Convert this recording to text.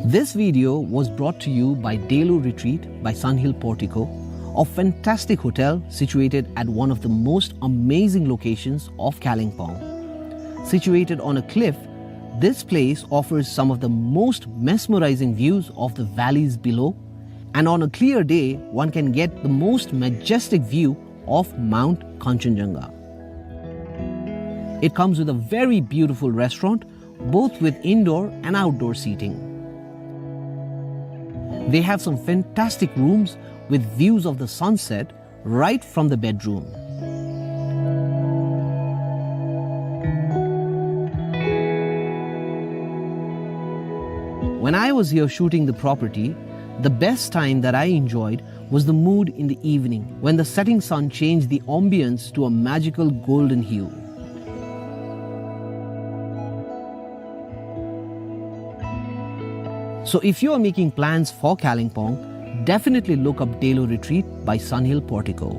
This video was brought to you by Delo Retreat by Sunhill Portico, a fantastic hotel situated at one of the most amazing locations of Kalimpong. Situated on a cliff, this place offers some of the most mesmerizing views of the valleys below, and on a clear day, one can get the most majestic view of Mount Kanchenjunga. It comes with a very beautiful restaurant, both with indoor and outdoor seating. They have some fantastic rooms with views of the sunset right from the bedroom. When I was here shooting the property, the best time that I enjoyed was the mood in the evening when the setting sun changed the ambience to a magical golden hue. So if you are making plans for Kalimpong, definitely look up Delo Retreat by Sunhill Portico.